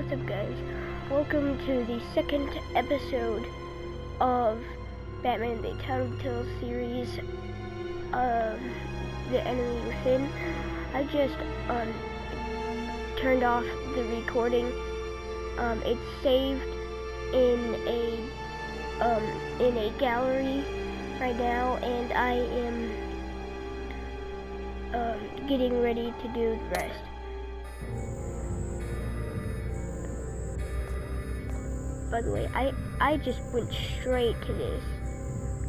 what's up guys? Welcome to the second episode of Batman the Telltale series, The Enemy Within. I just turned off the recording. It's saved in a gallery right now, and I am getting ready to do the rest. By the way, I just went straight to this.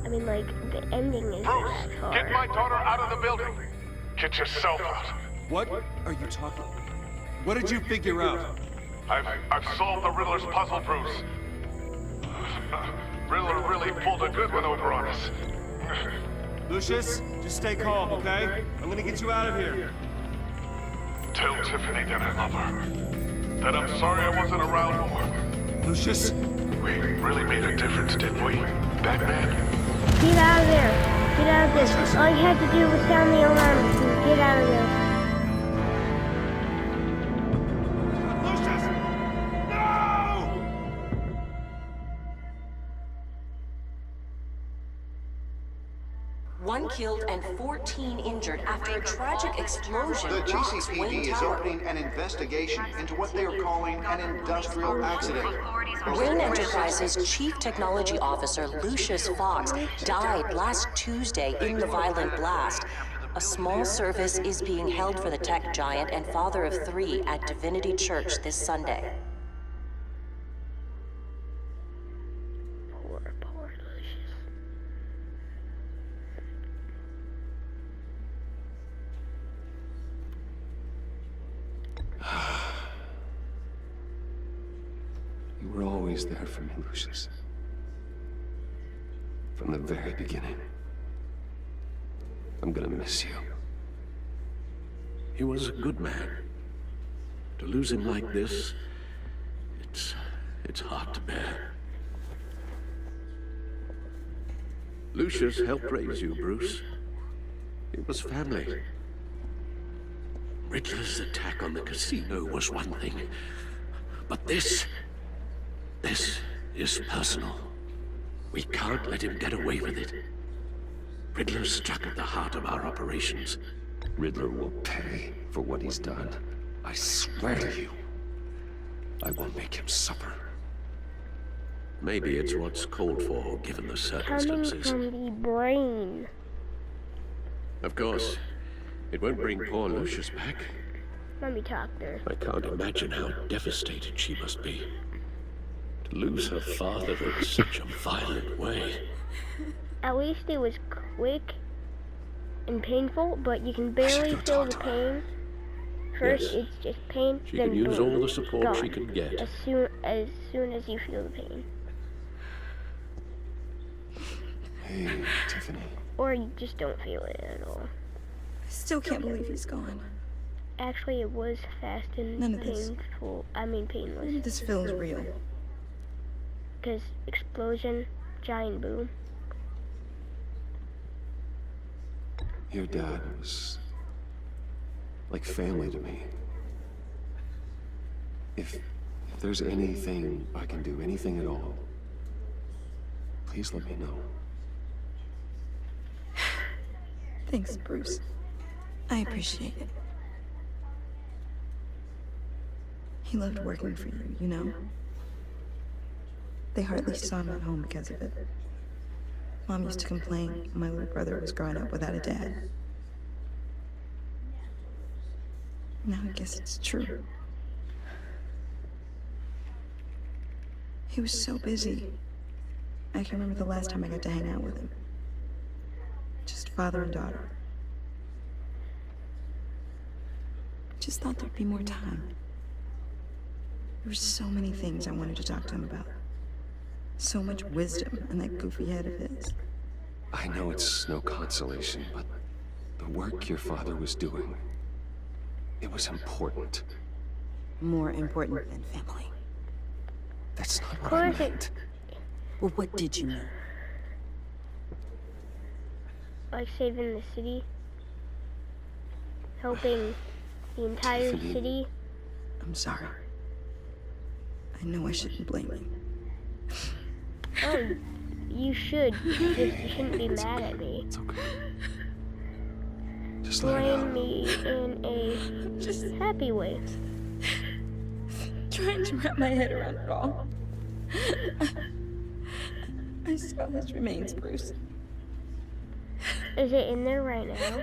I mean, like, the ending is Bruce, that far. get my daughter out of the building. Get yourself out. What are you talking? What did you figure out? I've solved the Riddler's puzzle, Bruce. Riddler really pulled a good one over on us. Lucius, just stay calm, okay? I'm gonna get you out of here. Tell Tiffany that I love her. That I'm sorry I wasn't around more. Lucius? We really made a difference, didn't we, Batman? Get out of there. Get out of this. All you had to do was sound the alarm. Get out of there. Lucius! No! One killed and 14 injured after a tragic explosion. The rocks GCPD Wayne is Tower. opening an investigation into what they are calling an industrial accident. Wayne Enterprises' Chief Technology Officer, Lucius Fox, died last Tuesday in the violent blast. A small service is being held for the tech giant and father of 3 at Divinity Church this Sunday. Poor Lucius. You were always there for me, Lucius. From the very beginning. I'm gonna miss you. He was a good man. To lose him like this, it's hard to bear. Lucius helped raise you, Bruce. It was family. Riddler's attack on the casino was one thing, but this is personal. We can't let him get away with it. Riddler struck at the heart of our operations. Riddler will pay for what he's done. I swear to you. I will make him suffer. Maybe it's what's called for, given the Coming circumstances. from the brain. Of course, it won't bring poor Lucius back. Let me talk there. I can't imagine how devastated she must be. To lose her father in such a violent way. At least it was quick and painful, but you can barely go feel talk the to her. pain. First, Yes. it's just pain, She then can use boom, all the support gone. she can get. As soon as you feel the pain. Hey, Tiffany. Or you just don't feel it at all. I still can't believe he's gone. Actually, it was fast and None of this. painful. painless. None of this feels real. Because explosion, giant boom. Your dad was like family to me. If there's anything I can do, anything at all, please let me know. Thanks, Bruce. I appreciate it. He loved working for you, you know? They hardly saw him at home because of it. Mom used to complain my little brother was growing up without a dad. Now I guess it's true. He was so busy. I can remember the last time I got to hang out with him. Just father and daughter. Just thought there'd be more time. There were so many things I wanted to talk to him about. So much wisdom in that goofy head of his. I know it's no consolation, but the work your father was doing, it was important. More important than family. That's not Of what I course meant. Well, what did you mean? Like saving the city. Helping the entire Tiffany. city. I'm sorry. I know I shouldn't blame you. Oh, you should. You shouldn't be mad at me. It's okay. Just let it out. Blame me in a Just happy way. trying to wrap my head around it all. I saw his remains, Bruce. Is it in there right now?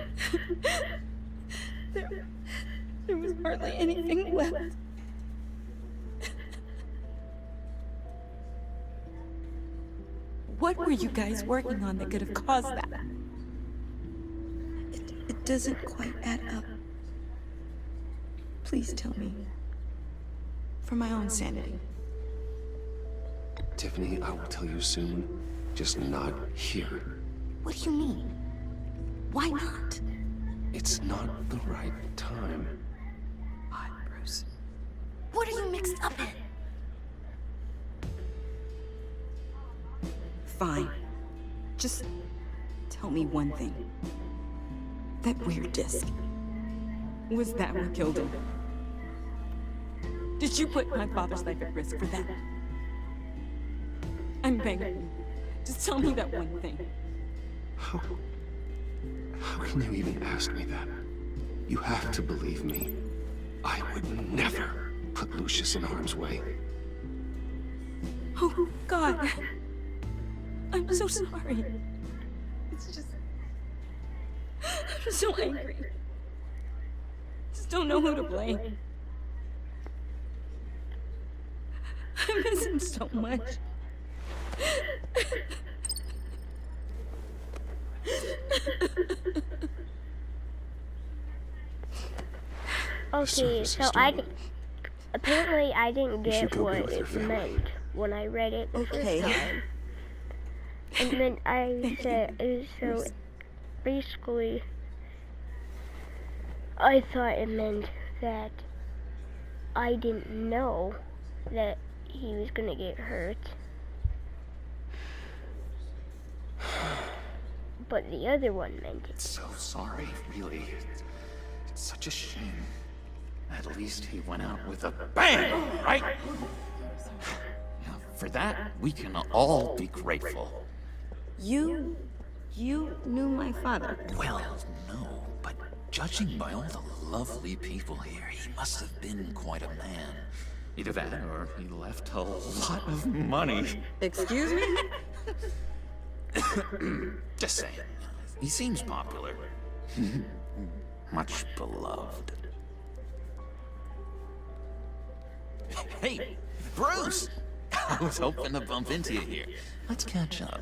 There was hardly anything left. What were you guys working on that could have caused that? It doesn't quite add up. Please tell me. For my own sanity. Tiffany, I will tell you soon. Just not here. What do you mean? Why not? It's not the right time. What, Bruce? What are you mixed up in? Fine. Just tell me one thing. That weird disc. Was that what killed him? Did you put my father's life at risk for that? I'm begging you. Just tell me that one thing. How can you even ask me that? You have to believe me. I would never put Lucius in harm's way. Oh, God. I'm so sorry. It's just... I'm so angry. Just don't know who to blame. I miss him so much. Okay, so apparently I didn't get what it meant when I read it the first time. And then I said, so basically, I thought it meant that I didn't know that he was gonna get hurt. But the other one meant it. So sorry, really. It's such a shame. At least he went out with a bang, right? Yeah, for that, we can all be grateful. You knew my father. Well, no, but judging by all the lovely people here, he must have been quite a man. Either that, or he left a lot of money. Excuse me? Just saying. He seems popular. Much beloved. Hey, Bruce! I was hoping to bump into you here. Let's catch up.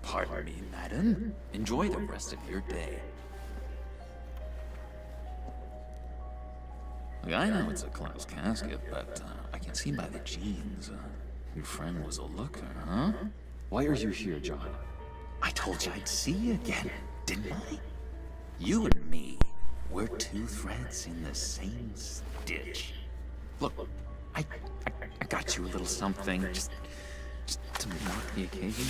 Pardon me, madam. Enjoy the rest of your day. Look, I know it's a closed casket, but I can see by the jeans, your friend was a looker, huh? Why are you here, John? I told you I'd see you again, didn't I? You and me, we're two threads in the same stitch. Look, I got you a little something, just to mark the occasion.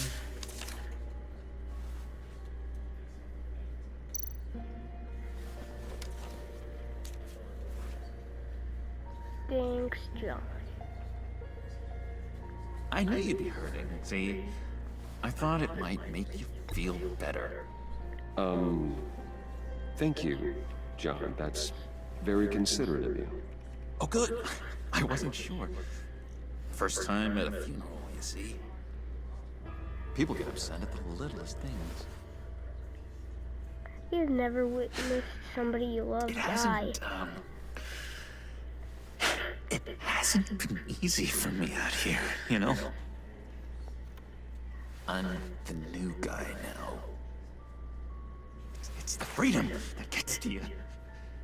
Thanks, John. I knew you'd be hurting, see? I thought it might make you feel better. Thank you, John. That's very considerate of you. Oh, good. I wasn't sure. First time at a funeral, you see. People get upset at the littlest things. You've never witnessed somebody you love die. It hasn't been easy for me out here, you know? I'm the new guy now. It's the freedom that gets to you.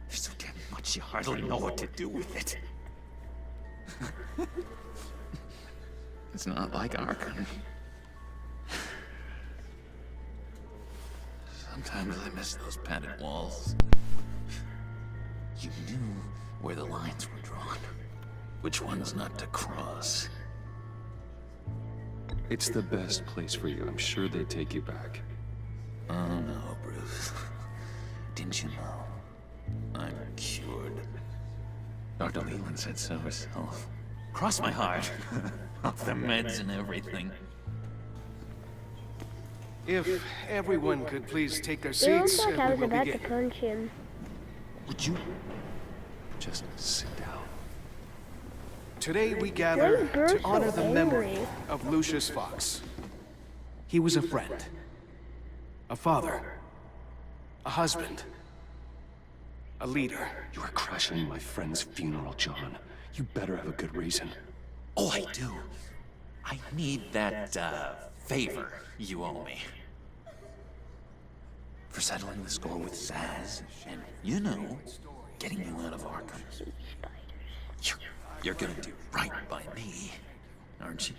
There's so damn much you hardly know what to do with it. It's not like Arkham. Sometimes I miss those padded walls. You knew where the lines were drawn. Which ones not to cross. It's the best place for you. I'm sure they'd take you back. Oh no, Bruce. Didn't you know? I'm cured. Dr. Leland said so herself. Cross my heart. Off the meds and everything. If everyone could please take their It seats, looks like I we was will about begin. to punch him. Would you just sit down? Today we gather Why is to Bruce honor so the memory angry? of Lucius Fox. He was a friend, a father, a husband, a leader. You are crashing my friend's funeral, John. You better have a good reason. Oh, I do. I need that, favor you owe me. For settling the score with Zaz, and, you know, getting you out of Arkham. You're gonna do right by me, aren't you?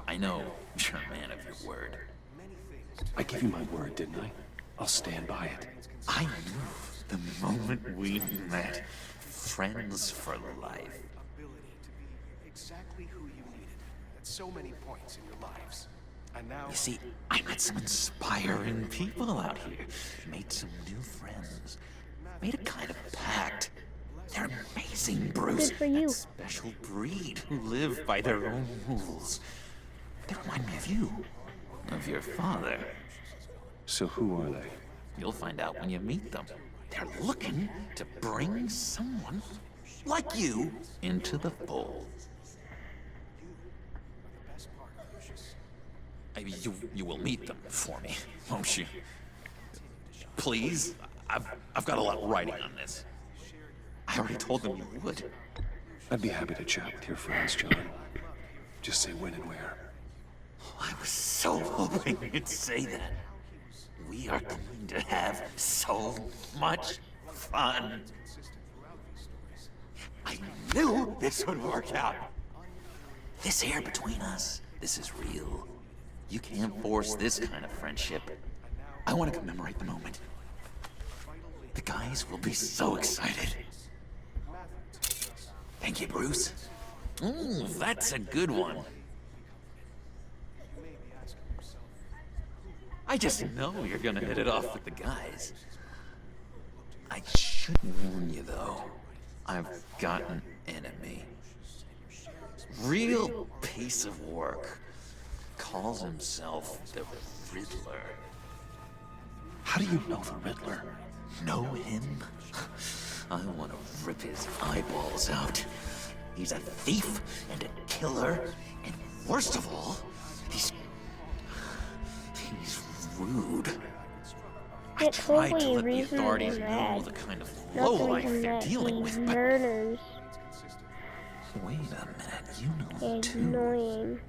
I know you're a man of your word. I gave you my word, didn't I? I'll stand by it. I knew the moment we met. Friends for life. Ability to be exactly who you needed at so many points in your lives. And now You see, I met some inspiring people out here. Made some new friends. Made a kind of pact. They're amazing, Bruce. Good for you. That special breed who live by their own rules. They remind me of you. Of your father. So who are they? You'll find out when you meet them. They're looking to bring someone like you into the fold. You will meet them for me, won't you? Please? I've got a lot riding on this. I already told them you would. I'd be happy to chat with your friends, John. Just say when and where. I was so hoping you'd say that. We are going to have so much fun. I knew this would work out. This air between us, this is real. You can't force this kind of friendship. I want to commemorate the moment. The guys will be so excited. Thank you, Bruce. Ooh, that's a good one. I just know you're gonna hit it off with the guys. I should warn you, though. I've got an enemy. Real piece of work. Calls himself the Riddler. How do you know the Riddler? Know him? I want to rip his eyeballs out. He's a thief and a killer, and worst of all, he's rude. I It tried to totally let the reasons authorities him know mad. the kind of Not the lowlife reason they're that dealing he with, but murders wait a minute, you know is too. annoying.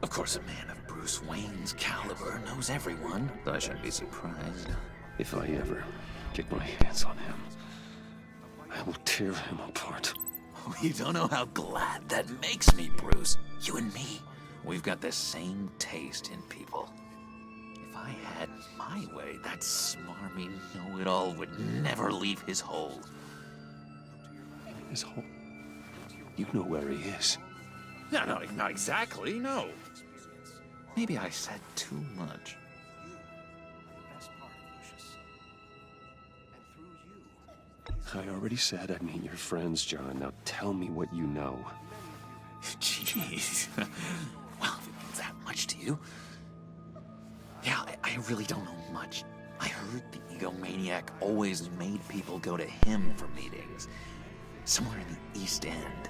Of course, a man of Bruce Wayne's caliber knows everyone, but I shouldn't be surprised. If I ever get my hands on him, I will tear him apart. Oh, you don't know how glad that makes me, Bruce. You and me, we've got the same taste in people. If I had my way, that smarmy know-it-all would never leave his hole. His hole? You know where he is. No, not exactly, no. Maybe I said too much. I already said I'd meet your friends, John. Now tell me what you know. Jeez. Well, if it means that much to you. Yeah, I really don't know much. I heard the egomaniac always made people go to him for meetings. Somewhere in the East End.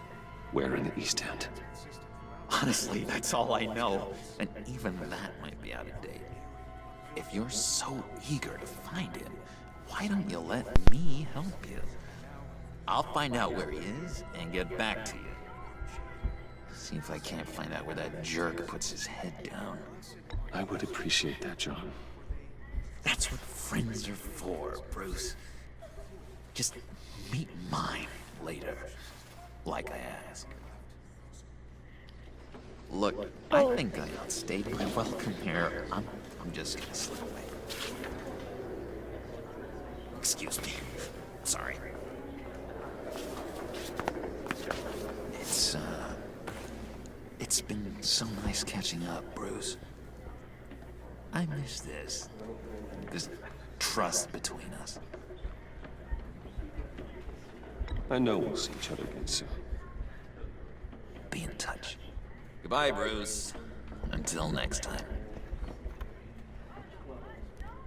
Where in the East End? Honestly, that's all I know. And even that might be out of date. If you're so eager to find him, why don't you let me help you? I'll find out where he is and get back to you. See if I can't find out where that jerk puts his head down. I would appreciate that, John. That's what friends are for, Bruce. Just meet mine later, like I asked. Look, I think I outstayed my welcome here. I'm just gonna slip away. Excuse me. Sorry. It's been so nice catching up, Bruce. I miss this trust between us. I know we'll see each other again soon. Be in touch. Goodbye, Bruce. Until next time.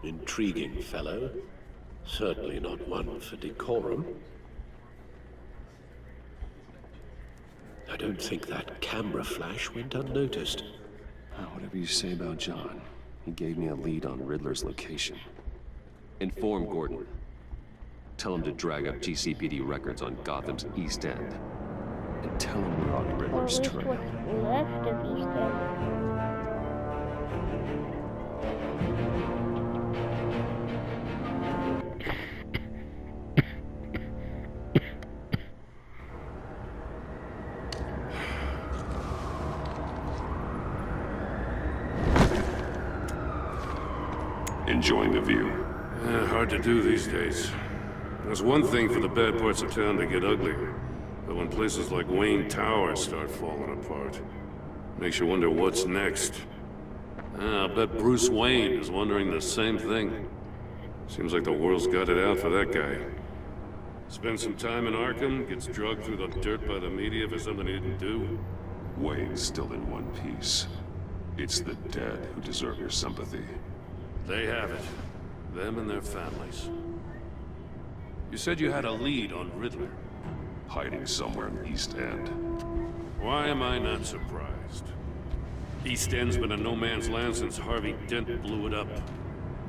Intriguing fellow. Certainly not one for decorum. I don't think that camera flash went unnoticed. Whatever you say about John, he gave me a lead on Riddler's location. Inform Gordon. Tell him to drag up GCPD records on Gotham's East End. And tell him we're on Or at Riddler's least trail. what's left of East End. Enjoying the view. Hard to do these days. There's one thing for the bad parts of town to get ugly, but when places like Wayne Tower start falling apart, makes you wonder what's next. I'll bet Bruce Wayne is wondering the same thing. Seems like the world's got it out for that guy. Spends some time in Arkham, gets drugged through the dirt by the media for something he didn't do. Wayne's still in one piece. It's the dead who deserve your sympathy. They have it. Them and their families. You said you had a lead on Riddler. Hiding somewhere in East End. Why am I not surprised? East End's been a no-man's land since Harvey Dent blew it up.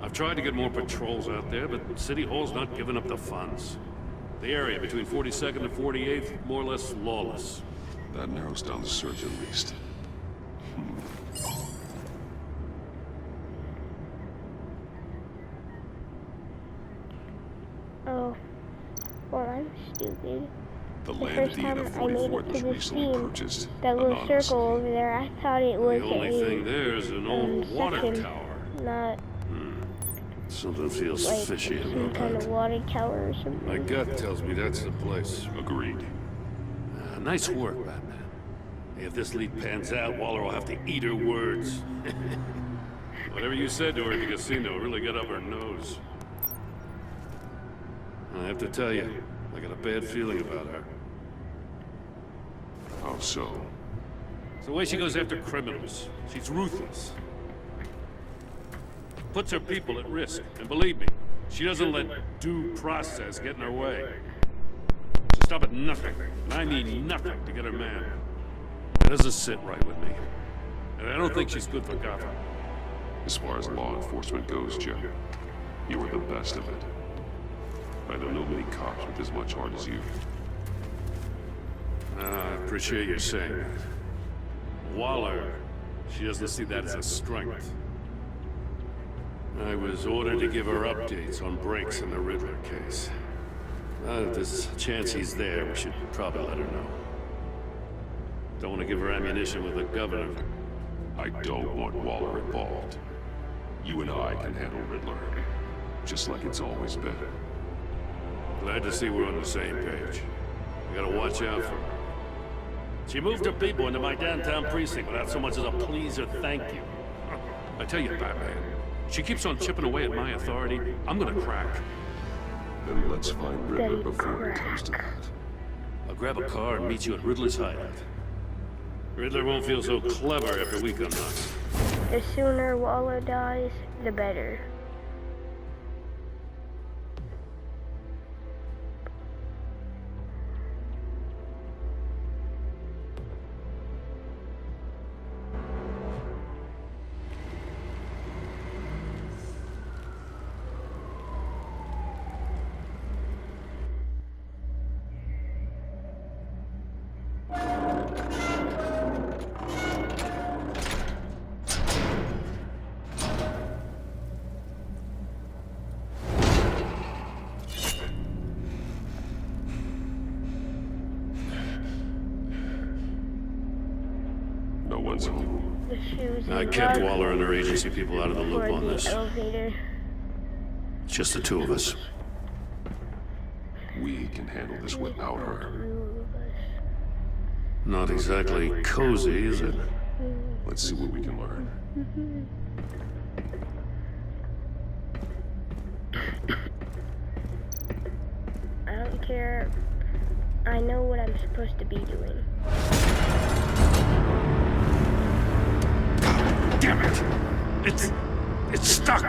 I've tried to get more patrols out there, but City Hall's not giving up the funds. The area between 42nd and 48th, more or less lawless. That narrows down the search at least. Oh, well, I'm stupid. The The land first at the end time of I made 44th it was to the recently scene, purchased. that little anonymously. circle over there, I thought it was The only thing a there is an old water section, tower. not Something feels like fishy some about kind that. of water tower or something. My gut tells me that's the place. Agreed. Nice work, Batman. If this lead pans out, Waller will have to eat her words. Whatever you said to her at the casino really got up her nose. I have to tell you, I got a bad feeling about her. How so? It's the way she goes after criminals. She's ruthless. Puts her people at risk. And believe me, she doesn't let due process get in her way. She'll stop at nothing, and I mean nothing, to get her man. It doesn't sit right with me. And I don't think she's good for Gotham. As far as law enforcement goes, Jim, you were the best of it. I don't know many cops with as much heart as you. I appreciate you saying that. Waller, she doesn't see that as a strength. I was ordered to give her updates on breaks in the Riddler case. If there's a chance he's there, we should probably let her know. Don't want to give her ammunition with the governor. I don't want Waller involved. You and I can handle Riddler, just like it's always been. Glad to see we're on the same page. We gotta watch out for her. She moved her people into my downtown precinct without so much as a please or thank you. I tell you, Batman, she keeps on chipping away at my authority. I'm gonna crack. Then let's find Riddler before it comes to that. I'll grab a car and meet you at Riddler's hideout. Riddler won't feel so clever after we come knocking. The sooner Waller dies, the better. No one's home. The shoes I and kept gloves Waller and her agency people out of the loop for on the this. elevator. It's just the two of us. We can handle this without her. Not exactly cozy, is it? Let's see what we can learn. I don't care I know what I'm supposed to be doing. Damn it! It's stuck!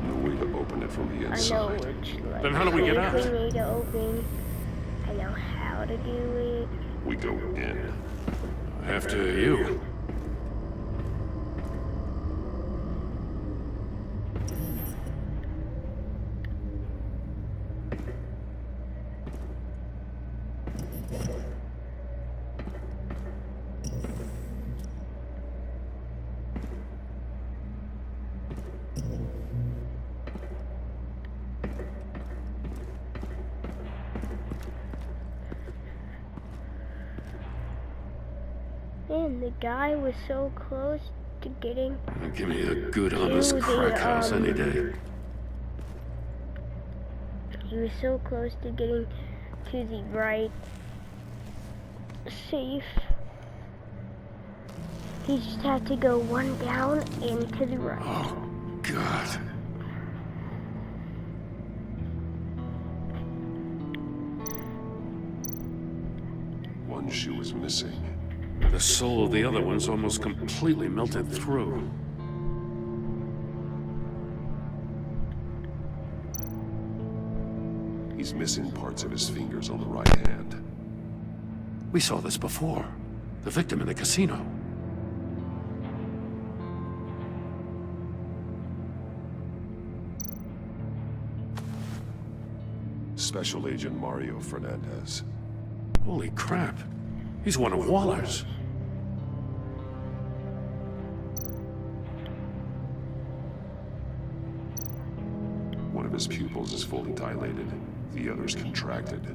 No way to open it from the I know inside. which like Then how do we get out? we need to open. I know how to do it. We go in. After you. And the guy was so close to getting Give me a good, honest crack house any day. he was so close to getting to the right safe. He just had to go one down and to the right. Oh, God. One shoe is missing. The soul of the other one's almost completely melted through. He's missing parts of his fingers on the right hand. We saw this before. The victim in the casino. Special Agent Mario Fernandez. Holy crap. He's one of Waller's. One of his pupils is fully dilated. The other's contracted.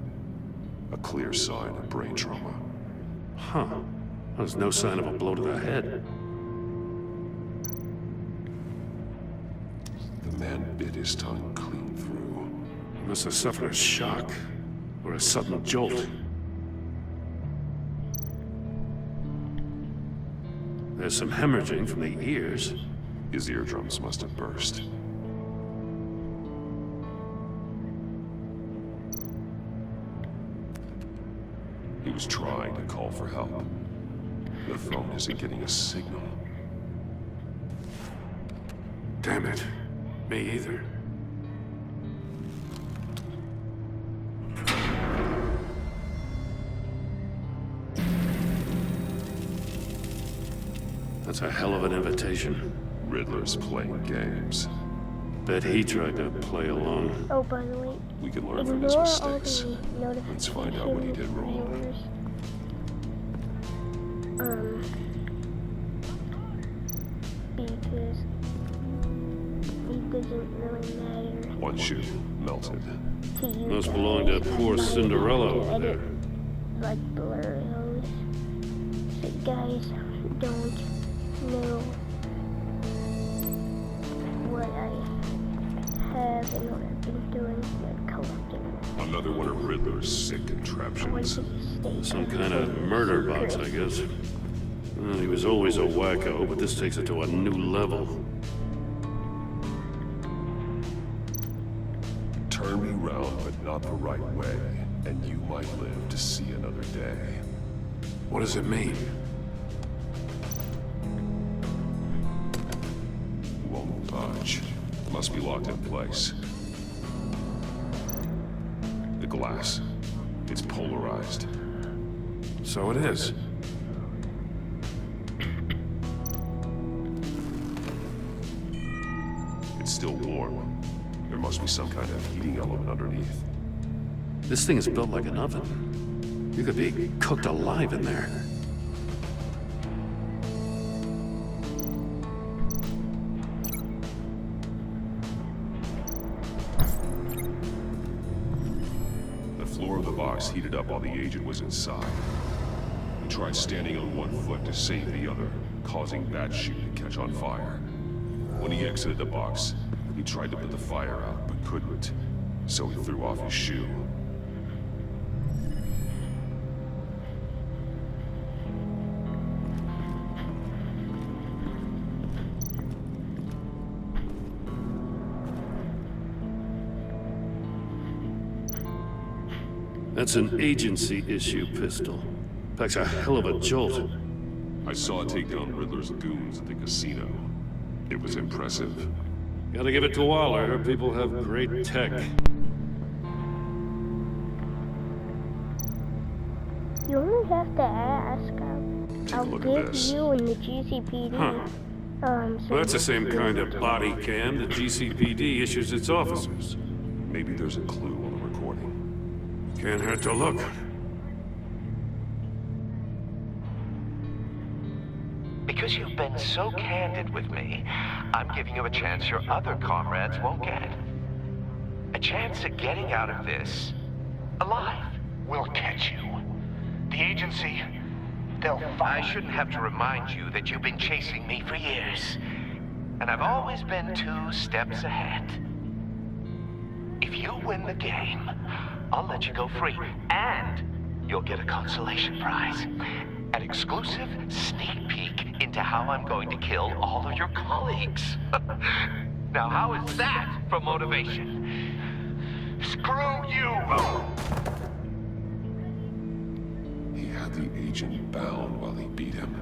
A clear sign of brain trauma. Huh. There's no sign of a blow to the head. The man bit his tongue clean through. He must have suffered a shock or a sudden jolt. There's some hemorrhaging from the ears. His eardrums must have burst. He was trying to call for help. The phone isn't getting a signal. Damn it. Me either. That's a hell of an invitation. Riddler's playing games. Bet he tried to play along. Oh, by the way, We can learn from his ignore all mistakes. the notifications. Let's find out what he did wrong. Because it doesn't really matter One shoe melted. to you Must guys. belong to poor It's not Cinderella to over there. edit, like blur those. So you guys don't know what I have and what I've been doing, like collecting. Another one of Riddler's sick I went contraptions. to the state Some kind of murder box, I guess. Well, he was always a wacko, but this takes it to a new level. Turn me round, but not the right way, and you might live to see another day. What does it mean? Won't budge. Must be locked in place. The glass. It's polarized. So it is. It's still warm. There must be some kind of heating element underneath. This thing is built like an oven. You could be cooked alive in there. The floor of the box heated up while the agent was inside. He tried standing on one foot to save the other, causing that shoe to catch on fire. When he exited the box, he tried to put the fire out, but couldn't, so he threw off his shoe. That's an agency-issue pistol. Packs a hell of a jolt. I saw it take down Riddler's goons at the casino. It was impressive. Gotta give it to Waller. Her people have great tech. You only have to ask. I'll look at give this. you and the GCPD. Huh. Well, that's the same kind of body cam the GCPD issues its officers. Maybe there's a clue on the recording. Can't hurt to look. Because you've been so candid with me, I'm giving you a chance your other comrades won't get. A chance at getting out of this alive. We'll catch you. The agency, they'll I find shouldn't have to remind you that you've been chasing me for years. And I've always been 2 steps ahead. If you win the game, I'll let you go free. And you'll get a consolation prize. An exclusive sneak peek into how I'm going to kill all of your colleagues. Now, how is that for motivation? Screw you! He had the agent bound while he beat him.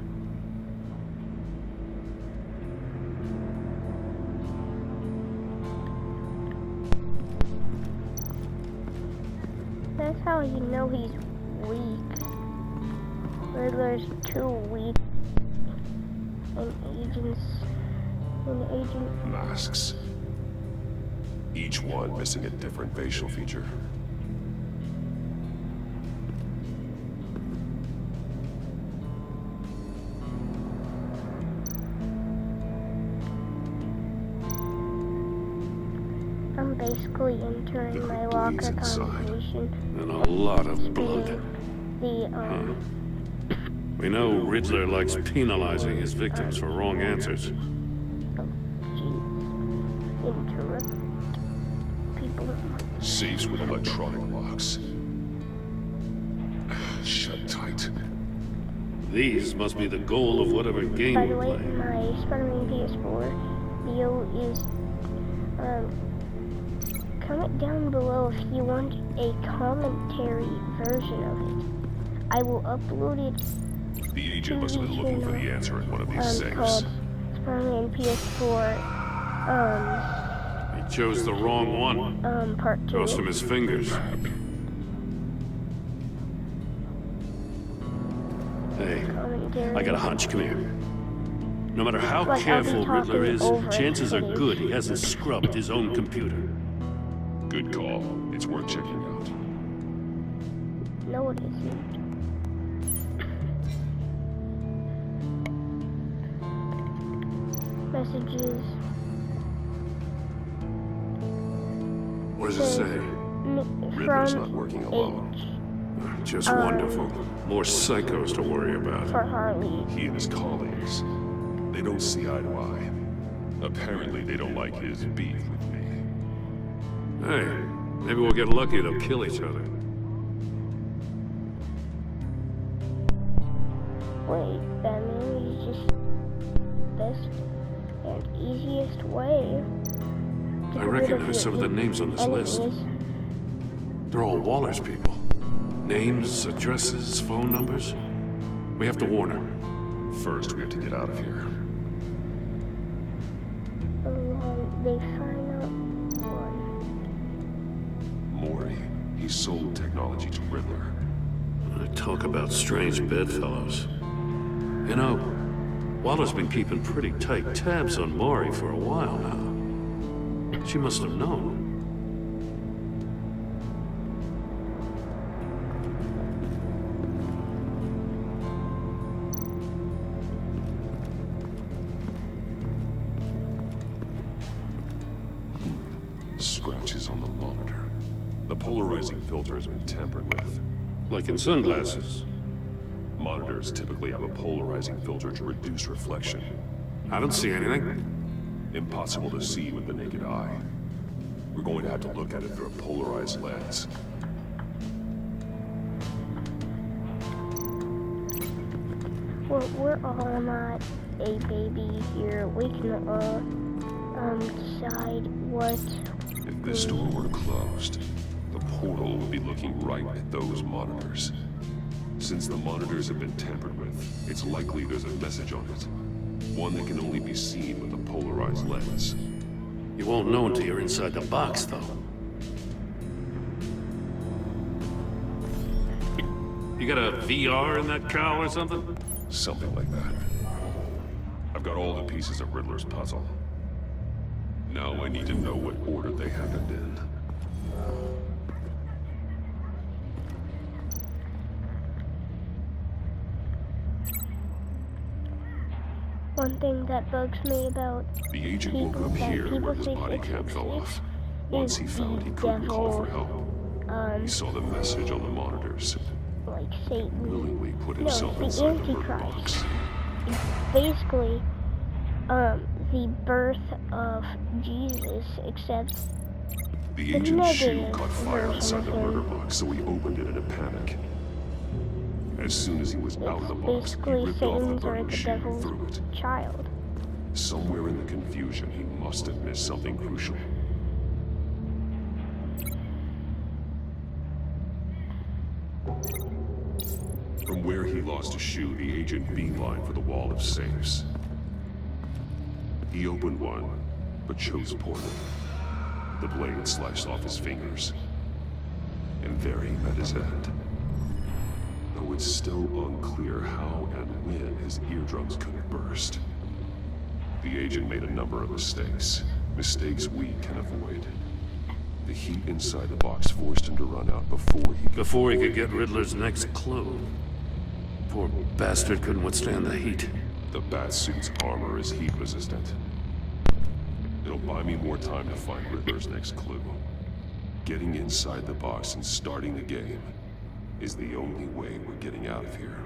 That's how you know he's weak. Riddler's too weak. And agent... Masks. Each one missing a different facial feature. I'm basically entering my locker conversation. And a lot of blood. We know Riddler likes penalizing his victims for wrong answers. Interrupt people. Safes with electronic locks. Shut tight. These must be the goal of whatever game By the we're way, playing. my Spider-Man PS4 video is, comment down below if you want a commentary version of it. I will upload it. The agent must have been looking for the answer in one of these safes. Called Spider-Man PS4, He chose the wrong one. part 2. Cost him his fingers. Hey, I got a hunch. Come here. No matter how Like, I'll be careful Riddler talking is, over chances are footage. good he hasn't scrubbed his own computer. Good call. It's worth checking out. No, it isn't. Messages. What does it say? Riddler's not working alone. Just wonderful. More psychos to worry about. For Harley. He and his colleagues, they don't see eye to eye. Apparently, they don't like his beef with me. Hey, maybe we'll get lucky. They'll kill each other. Wait, Batman is just best and easiest way to I get rid recognize some of the names on this list. enemies. They're all Waller's people. Names, addresses, phone numbers. We have to warn her. First, we have to get out of here. They find out one. Maury, he sold technology to Riddler. Talk about strange bedfellows. You know, Waller's been keeping pretty tight tabs on Maury for a while now. She must have known. Scratches on the monitor. The polarizing filter has been tampered with. Like in sunglasses. Monitors typically have a polarizing filter to reduce reflection. I don't see anything. Impossible to see with the naked eye. We're going to have to look at it through a polarized lens. Well, we're all not a baby here. We can decide what. If this door were closed, the portal would be looking right at those monitors. Since the monitors have been tampered with, it's likely there's a message on it. One that can only be seen with a polarized lens. You won't know until you're inside the box, though. You got a VR in that cowl or something? Something like that. I've got all the pieces of Riddler's puzzle. Now I need to know what order they happened in. One thing that bugs me about The agent woke up here where his body cam fell off. Once he found he couldn't call for help, he saw the message on the monitors. like Satan. Willingly put No, himself the inside the murder Antichrist. box. It's basically the birth of Jesus, except The agent's shoe negative caught fire version inside the of murder him. box, so he opened it in a panic. As soon as he was out of the box, he basically ripped off the Satan's or burning the shoe and devil's threw it. child. Somewhere in the confusion, he must have missed something crucial. From where he lost a shoe, the agent beelined for the wall of safes. He opened one, but chose poorly. The blade sliced off his fingers. And there he met his end. Though it's still unclear how and when his eardrums could burst. The agent made a number of mistakes. Mistakes we can avoid. The heat inside the box forced him to run out Before he could get Riddler's next clue. Poor bastard couldn't withstand the heat. The Batsuit's armor is heat resistant. It'll buy me more time to find Riddler's next clue. Getting inside the box and starting the game is the only way we're getting out of here.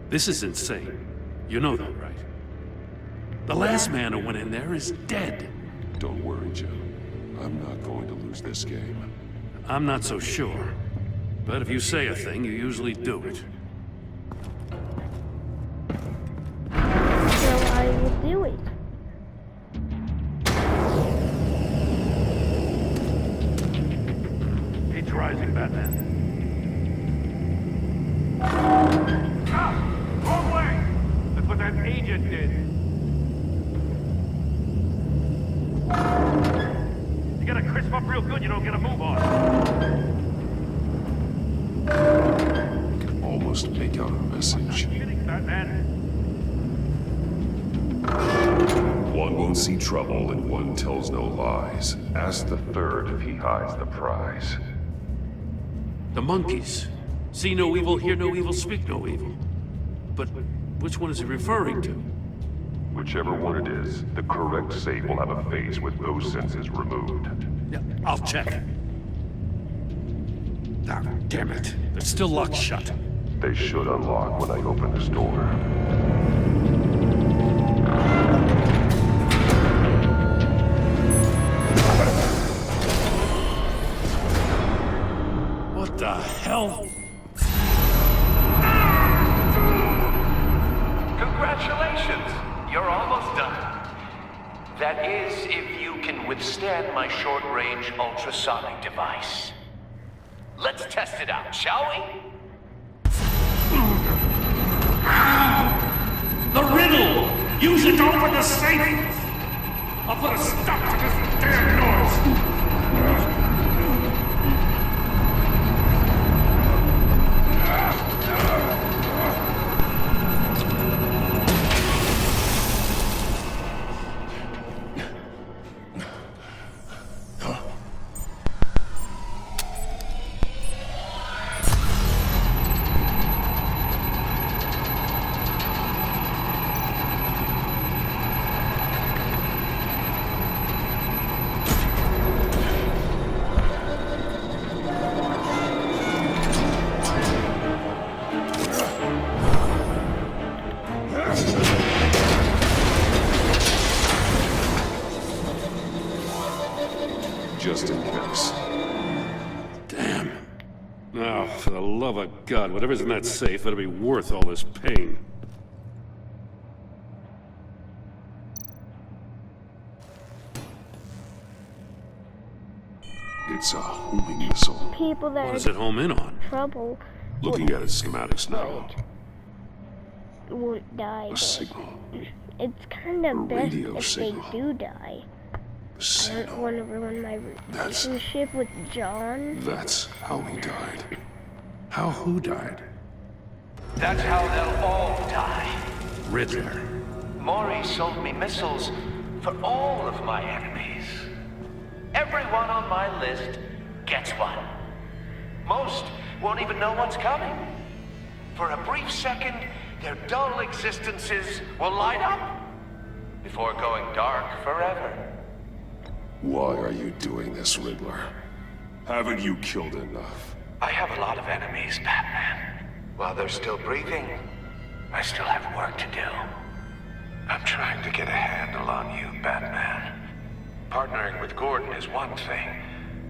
This is insane. You know that, right? The last man who went in there is dead. Don't worry, Jim. I'm not going to lose this game. I'm not so sure. But if you say a thing, you usually do it. So I will do it. Heat's rising, Batman. Wrong way! That's what that agent did. You gotta crisp up real good, you don't get a move on. I can almost make out a message. Batman. One won't see trouble and one tells no lies. Ask the third if he hides the prize. The monkeys. See no evil, hear no evil, speak no evil. But which one is he referring to? Whichever one it is, the correct safe will have a face with those senses removed. Yeah, I'll check. Ah, damn it. They're still locked shut. They should unlock when I open this door. What the hell? Congratulations! You're almost done. That is, if you can withstand my short-range ultrasonic device. Let's test it out, shall we? The riddle! Use it to open the safe! I'll put a stop to this damn noise! Just in case. Damn. Now, for the love of God, whatever's in that safe better be worth all this pain. It's a homing missile. people that What is it home in on? trouble Looking at its schematics now. won't die. A signal. It's kind of best radio if signal. they do die. I don't want to ruin my That's- relationship with John. That's how he died. How who died? That's how they'll all die. Riddler. Maury sold me missiles for all of my enemies. Everyone on my list gets one. Most won't even know what's coming. For a brief second, their dull existences will light up before going dark forever. Why are you doing this, Riddler? Haven't you killed enough? I have a lot of enemies, Batman. While they're still breathing, I still have work to do. I'm trying to get a handle on you, Batman. Partnering with Gordon is one thing.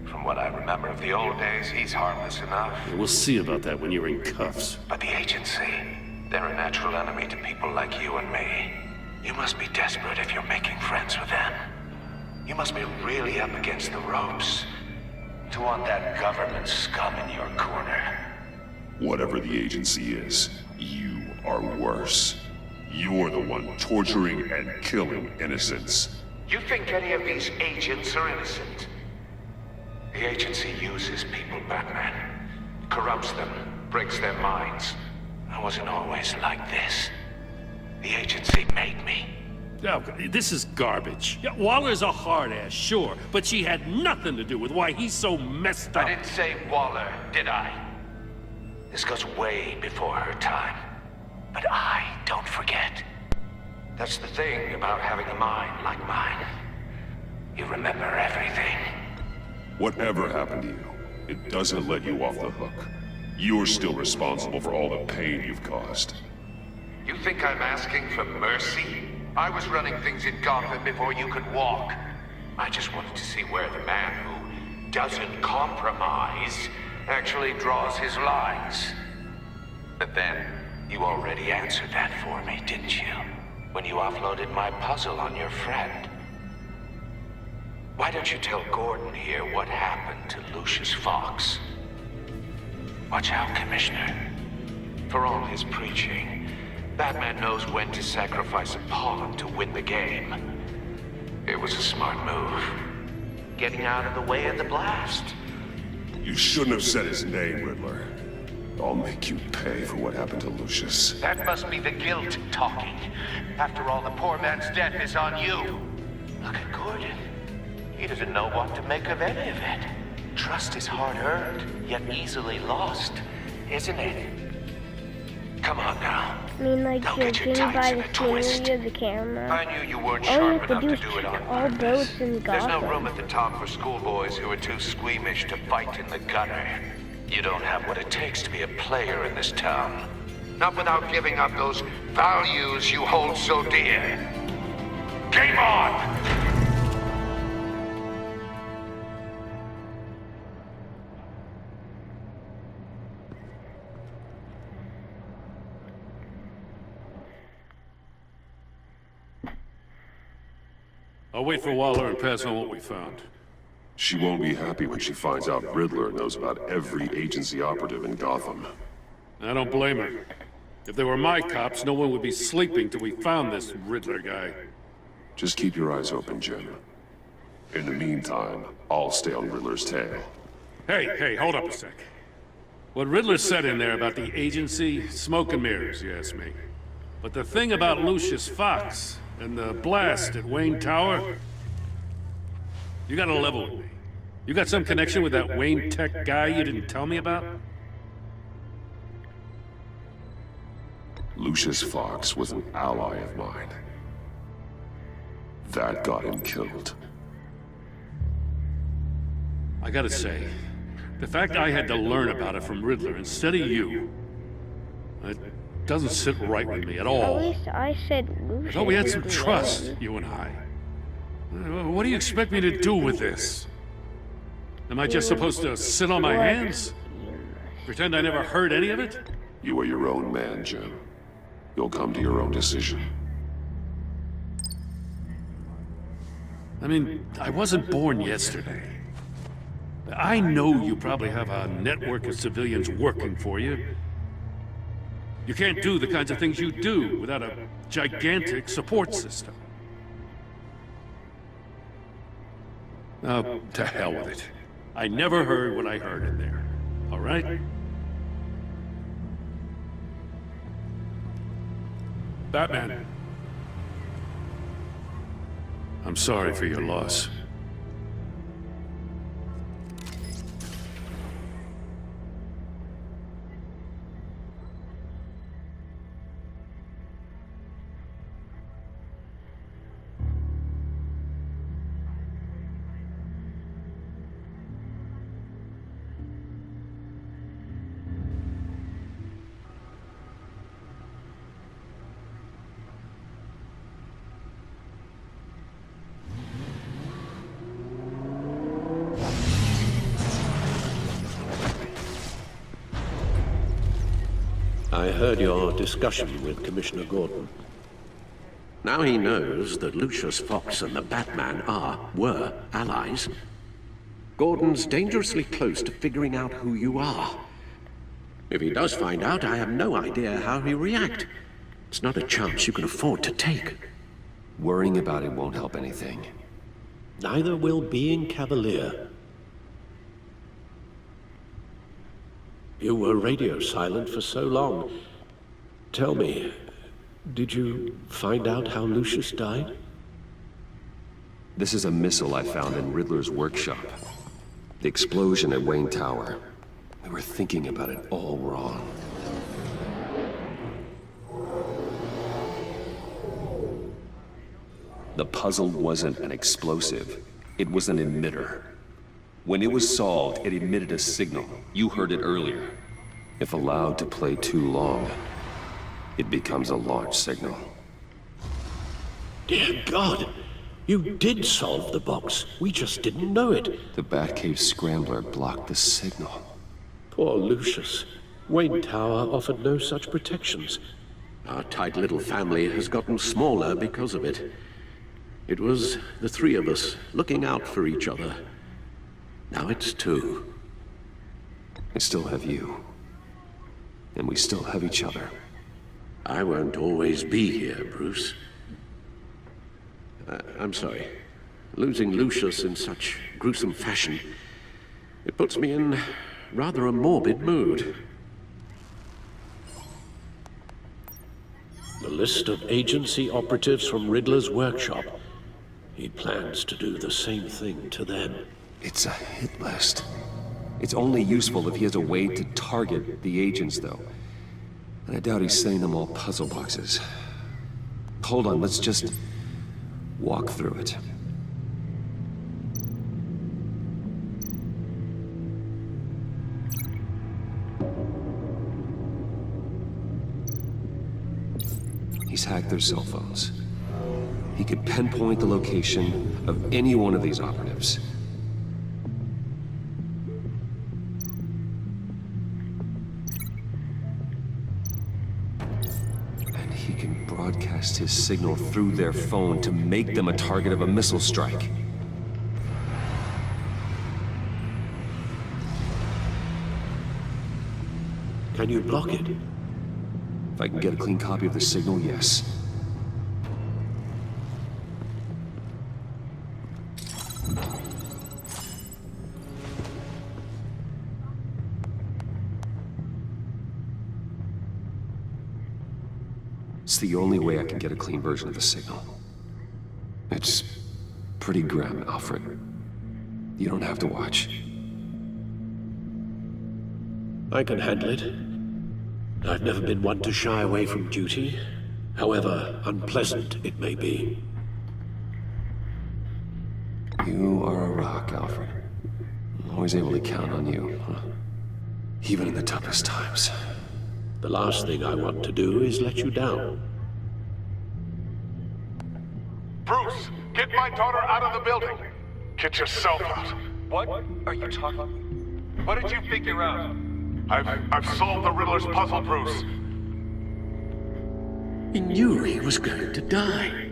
From what I remember of the old days, he's harmless enough. We'll see about that when you're in cuffs. But the agency, they're a natural enemy to people like you and me. You must be desperate if you're making friends with them. You must be really up against the ropes to want that government scum in your corner. Whatever the agency is, you are worse. You're the one torturing and killing innocents. You think any of these agents are innocent? The agency uses people, Batman. Corrupts them, breaks their minds. I wasn't always like this. The agency made me. Oh, this is garbage. Yeah, Waller's a hard ass, sure, but she had nothing to do with why he's so messed up. I didn't say Waller, did I? This goes way before her time. But I don't forget. That's the thing about having a mind like mine. You remember everything. Whatever happened to you, it doesn't let you off the hook. You're still responsible for all the pain you've caused. You think I'm asking for mercy? I was running things in Gotham before you could walk. I just wanted to see where the man who doesn't compromise actually draws his lines. But then, you already answered that for me, didn't you? When you offloaded my puzzle on your friend. Why don't you tell Gordon here what happened to Lucius Fox? Watch out, Commissioner. For all his preaching, Batman knows when to sacrifice a pawn to win the game. It was a smart move. Getting out of the way of the blast. You shouldn't have said his name, Riddler. I'll make you pay for what happened to Lucius. That must be the guilt talking. After all, the poor man's death is on you. Look at Gordon. He doesn't know what to make of any of it. Trust is hard-earned, yet easily lost, isn't it? Come on now. I mean, like, Don't get your judging tights by in the a twist. scenery of the camera. I knew you weren't All you sharp have to enough do to is do it on all purpose. boats in There's no Gotham. room at the top for schoolboys who are too squeamish to fight in the gutter. You don't have what it takes to be a player in this town. Not without giving up those values you hold so dear. Game on! I'll wait for Waller and pass on what we found. She won't be happy when she finds out Riddler knows about every agency operative in Gotham. I don't blame her. If they were my cops, no one would be sleeping till we found this Riddler guy. Just keep your eyes open, Jim. In the meantime, I'll stay on Riddler's tail. Hey, hold up a sec. What Riddler said in there about the agency, smoke and mirrors, you ask me. But the thing about Lucius Fox and the blast at Wayne Tower, you gotta level with me. You got some connection with that Wayne Tech guy you didn't tell me about? Lucius Fox was an ally of mine. That got him killed. I gotta say, the fact I had to learn about it from Riddler instead of you, it doesn't sit right with me at all. At least I said Lucius. I thought we had some was trust, the you and I. What do you expect me to do with this? Am I just supposed to sit on my hands? Pretend I never heard any of it? You are your own man, Jim. You'll come to your own decision. I mean, I wasn't born yesterday. I know you probably have a network of civilians working for you. You can't do the kinds of things you do without a gigantic support system. Oh, to hell with it. I never heard what I heard in there. All right? Batman. I'm sorry for your loss. I heard your discussion with Commissioner Gordon. Now he knows that Lucius Fox and the Batman were allies. Gordon's dangerously close to figuring out who you are. If he does find out, I have no idea how he'll react. It's not a chance you can afford to take. Worrying about it won't help anything. Neither will being cavalier. You were radio silent for so long. Tell me, did you find out how Lucius died? This is a missile I found in Riddler's workshop. The explosion at Wayne Tower. We were thinking about it all wrong. The puzzle wasn't an explosive. It was an emitter. When it was solved, it emitted a signal. You heard it earlier. If allowed to play too long, it becomes a launch signal. Dear God! You did solve the box. We just didn't know it. The Batcave scrambler blocked the signal. Poor Lucius. Wayne Tower offered no such protections. Our tight little family has gotten smaller because of it. It was the three of us looking out for each other. Now it's two. I still have you. And we still have each other. I won't always be here, Bruce. I'm sorry. Losing Lucius in such gruesome fashion, it puts me in rather a morbid mood. The list of agency operatives from Riddler's workshop. He plans to do the same thing to them. It's a hit list. It's only useful if he has a way to target the agents, though. And I doubt he's sending them all puzzle boxes. Hold on, let's just walk through it. He's hacked their cell phones. He could pinpoint the location of any one of these operatives. And he can broadcast his signal through their phone to make them a target of a missile strike. Can you block it? If I can get a clean copy of the signal, yes. It's the only way I can get a clean version of the signal. It's pretty grim, Alfred. You don't have to watch. I can handle it. I've never been one to shy away from duty, however unpleasant it may be. You are a rock, Alfred. I'm always able to count on you, even in the toughest times. The last thing I want to do is let you down. Bruce, get my daughter out of the building. Get yourself out. What are you talking? What did you figure out? I've solved the Riddler's puzzle, Bruce. He knew he was going to die.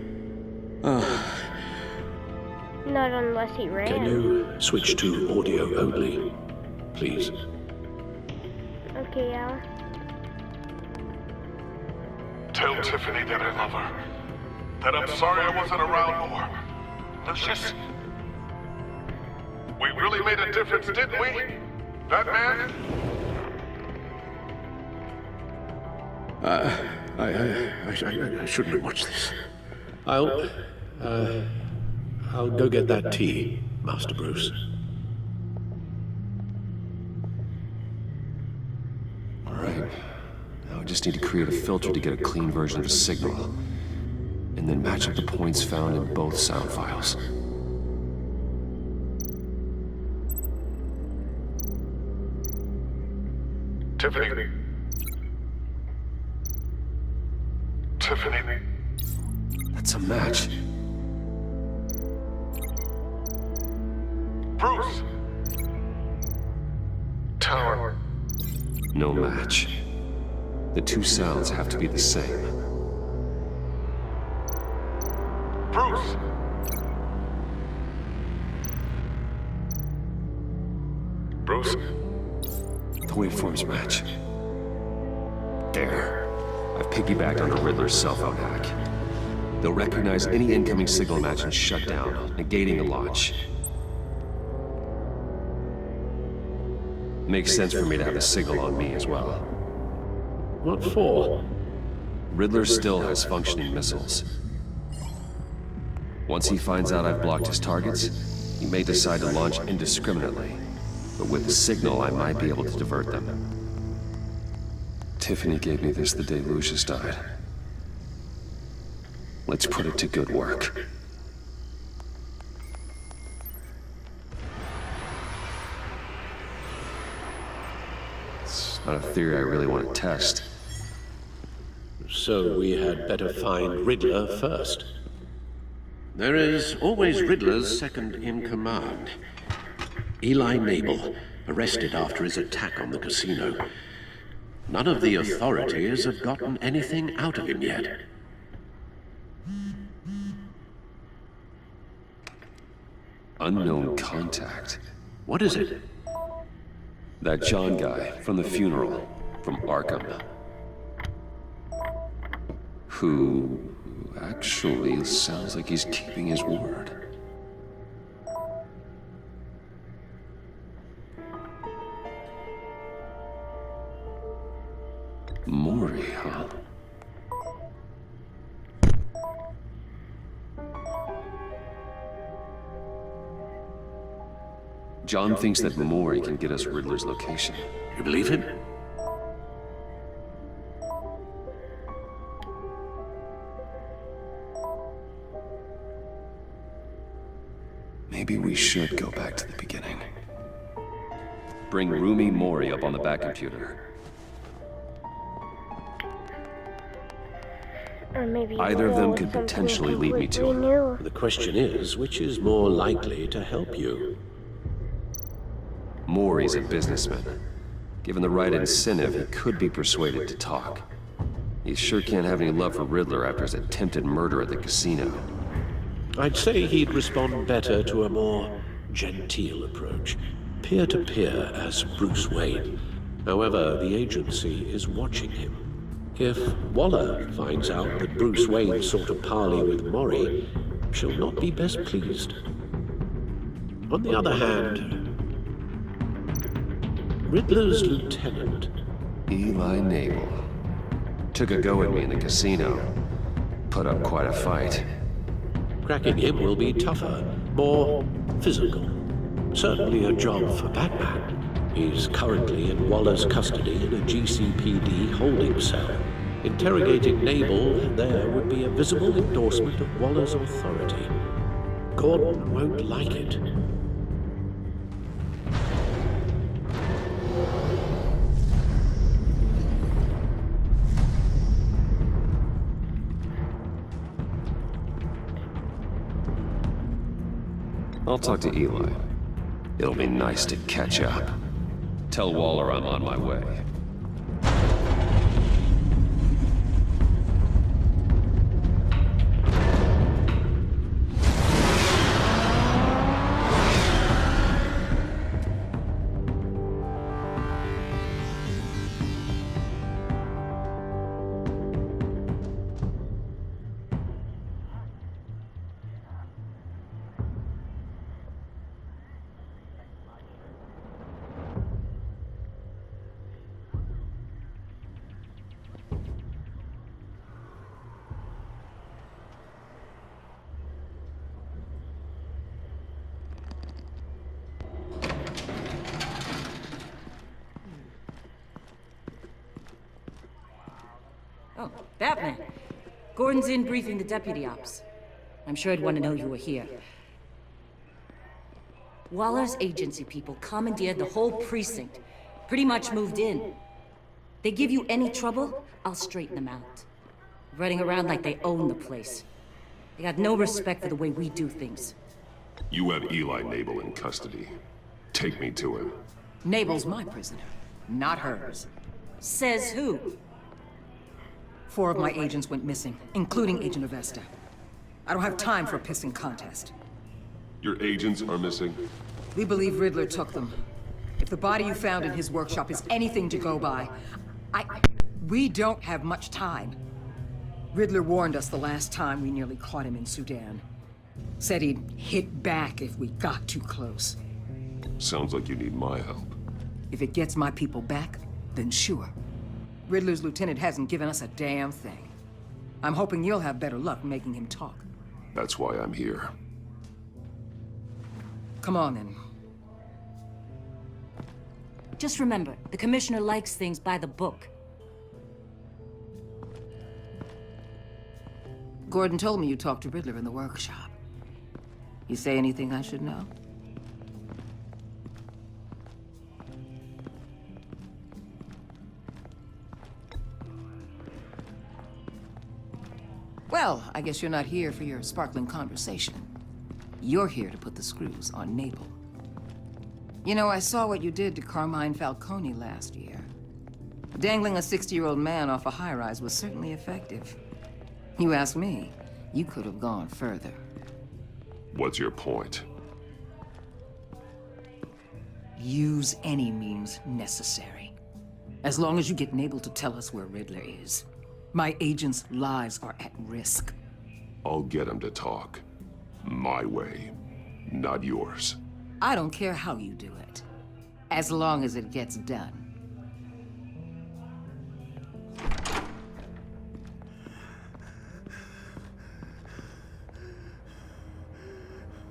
Not unless he ran. Can you switch to audio only, please? Okay, Al. Tell Tiffany that I love her. That I'm sorry I wasn't around more. Lucius, we really made a difference, didn't we? That man? I shouldn't have watched this. I'll go get that tea, Master Bruce. All right. Now I just need to create a filter to get a clean version of the signal, and then match up the points found in both sound files. Tiffany. Tiffany. That's a match. Bruce. Tower. No match. The two sounds have to be the same. Bruce. Bruce. The waveforms match. There. I've piggybacked onto Riddler's cell phone hack. They'll recognize any incoming signal match and shut down, negating the launch. Makes sense for me to have the signal on me as well. What for? Riddler still has functioning missiles. Once he finds out I've blocked his targets, he may decide to launch indiscriminately. But with the signal, I might be able to divert them. Tiffany gave me this the day Lucius died. Let's put it to good work. It's not a theory I really want to test. So we had better find Riddler first. There is always Riddler's second in command. Eli Nabel, arrested after his attack on the casino. None of the authorities have gotten anything out of him yet. Unknown contact. What is it? That John guy from the funeral, from Arkham. Who actually sounds like he's keeping his word. Maury, huh? John thinks that Maury can get us Riddler's location. You believe him? Maybe we should go back to the beginning. Bring Rumi Mori up on the back computer. Or maybe either of them could potentially lead me to him. The question is, which is more likely to help you? Mori's a businessman. Given the right incentive, he could be persuaded to talk. He sure can't have any love for Riddler after his attempted murder at the casino. I'd say he'd respond better to a more genteel approach. Peer-to-peer as Bruce Wayne. However, the agency is watching him. If Waller finds out that Bruce Wayne sought a parley with Mori, she'll not be best pleased. On the other hand, Riddler's lieutenant, Eli Nabel, took a go at me in the casino. Put up quite a fight. Cracking him will be tougher, more physical. Certainly a job for Batman. He's currently in Waller's custody in a GCPD holding cell. Interrogating Nabel there would be a visible endorsement of Waller's authority. Gordon won't like it. I'll talk to Eli. It'll be nice to catch up. Tell Waller I'm on my way. Oh, Batman. Gordon's in briefing the deputy ops. I'm sure I'd want to know you were here. Waller's agency people commandeered the whole precinct. Pretty much moved in. They give you any trouble, I'll straighten them out. Running around like they own the place. They got no respect for the way we do things. You have Eli Nabel in custody. Take me to him. Nabel's my prisoner, not hers. Says who? 4 of my agents went missing, including Agent Avesta. I don't have time for a pissing contest. Your agents are missing? We believe Riddler took them. If the body you found in his workshop is anything to go by, we don't have much time. Riddler warned us the last time we nearly caught him in Sudan. Said he'd hit back if we got too close. Sounds like you need my help. If it gets my people back, then sure. Riddler's lieutenant hasn't given us a damn thing. I'm hoping you'll have better luck making him talk. That's why I'm here. Come on, then. Just remember, the commissioner likes things by the book. Gordon told me you talked to Riddler in the workshop. You say anything I should know? Well, I guess you're not here for your sparkling conversation. You're here to put the screws on Nabel. You know, I saw what you did to Carmine Falcone last year. Dangling a 60-year-old man off a high-rise was certainly effective. You ask me, you could have gone further. What's your point? Use any means necessary. As long as you get Nabel to tell us where Riddler is. My agents' lives are at risk. I'll get him to talk. My way, not yours. I don't care how you do it, as long as it gets done.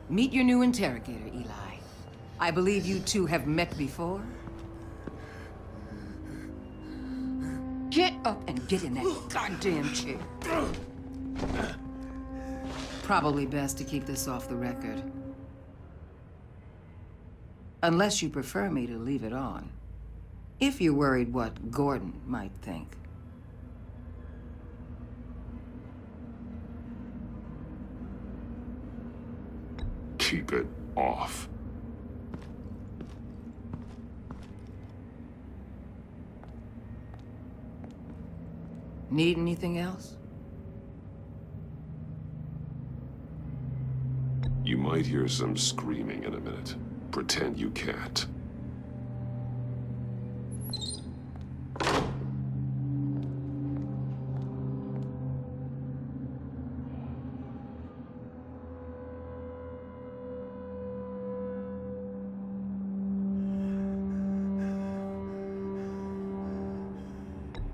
Meet your new interrogator, Eli. I believe you two have met before? Get up and get in that goddamn chair. Probably best to keep this off the record. Unless you prefer me to leave it on. If you're worried what Gordon might think. Keep it off. Need anything else? You might hear some screaming in a minute. Pretend you can't.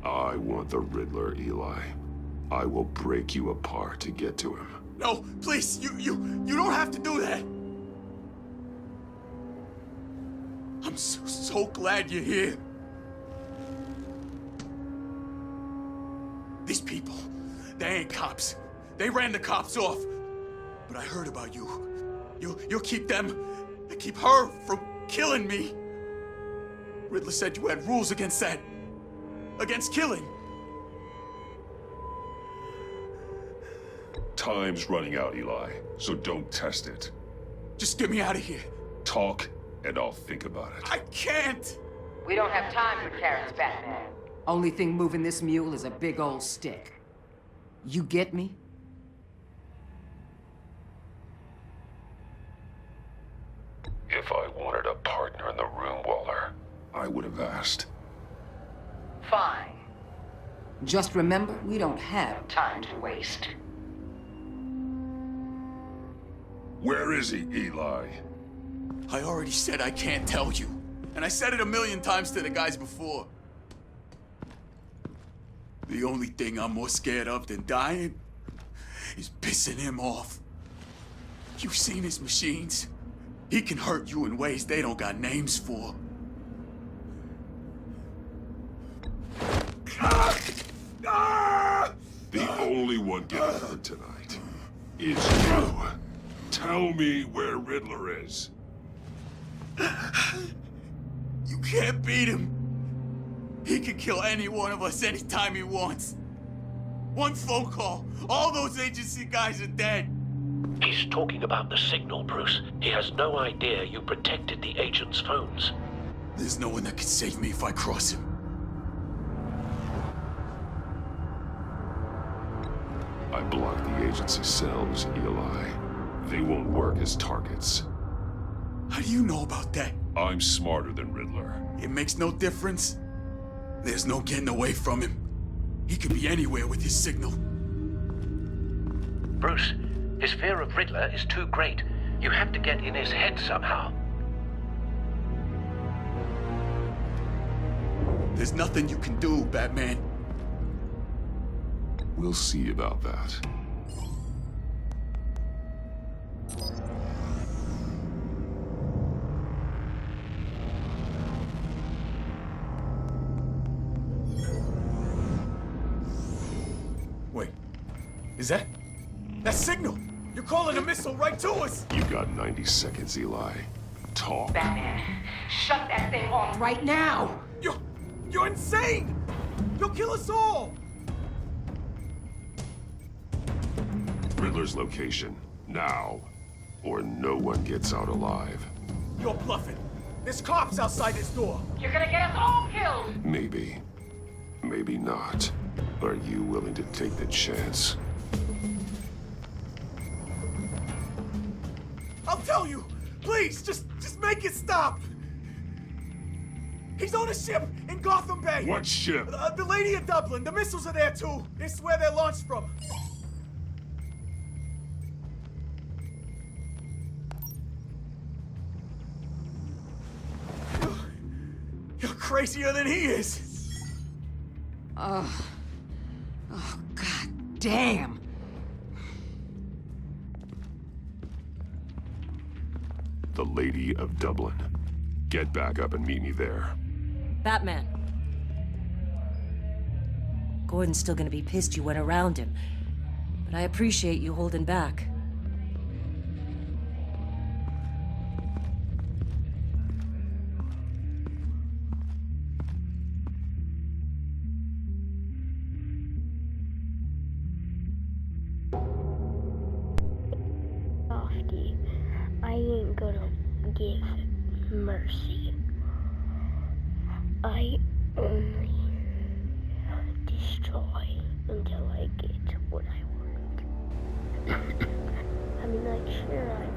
I want the Riddler, Eli. I will break you apart to get to him. No, please, you don't have to do that. I'm so glad you're here. These people, they ain't cops. They ran the cops off. But I heard about you. You'll keep them, keep her from killing me. Riddler said you had rules against that. Against killing. Time's running out, Eli, so don't test it. Just get me out of here. Talk, and I'll think about it. I can't! We don't have time for carrots, Batman. Only thing moving this mule is a big old stick. You get me? If I wanted a partner in the room, Waller, I would have asked. Fine. Just remember, we don't have time to waste. Where is he, Eli? I already said I can't tell you. And I said it 1,000,000 times to the guys before. The only thing I'm more scared of than dying is pissing him off. You've seen his machines. He can hurt you in ways they don't got names for. Ah! Ah! only one getting hurt tonight is you. Tell me where Riddler is. You can't beat him. He can kill any one of us anytime he wants. One phone call, all those agency guys are dead. He's talking about the signal, Bruce. He has no idea you protected the agent's phones. There's no one that can save me if I cross him. I blocked the agency cells, Eli. They won't work as targets. How do you know about that? I'm smarter than Riddler. It makes no difference. There's no getting away from him. He could be anywhere with his signal. Bruce, his fear of Riddler is too great. You have to get in his head somehow. There's nothing you can do, Batman. We'll see about that. Wait, is that signal? You're calling a missile right to us! You got 90 seconds, Eli. Talk. Batman, shut that thing off right now! You're insane! You'll kill us all! Riddler's location, now, or no one gets out alive. You're bluffing. There's cops outside this door. You're gonna get us all killed! Maybe. Maybe not. Are you willing to take the chance? I'll tell you! Please, just make it stop! He's on a ship in Gotham Bay! What ship? The Lady of Dublin. The missiles are there too. It's where they're launched from. You're crazier than he is. Oh, God damn. The Lady of Dublin. Get back up and meet me there. Batman. Gordon's still gonna be pissed you went around him, but I appreciate you holding back. Softy, I ain't gonna give mercy. I only destroy until I get what I want. I mean, like, sure, I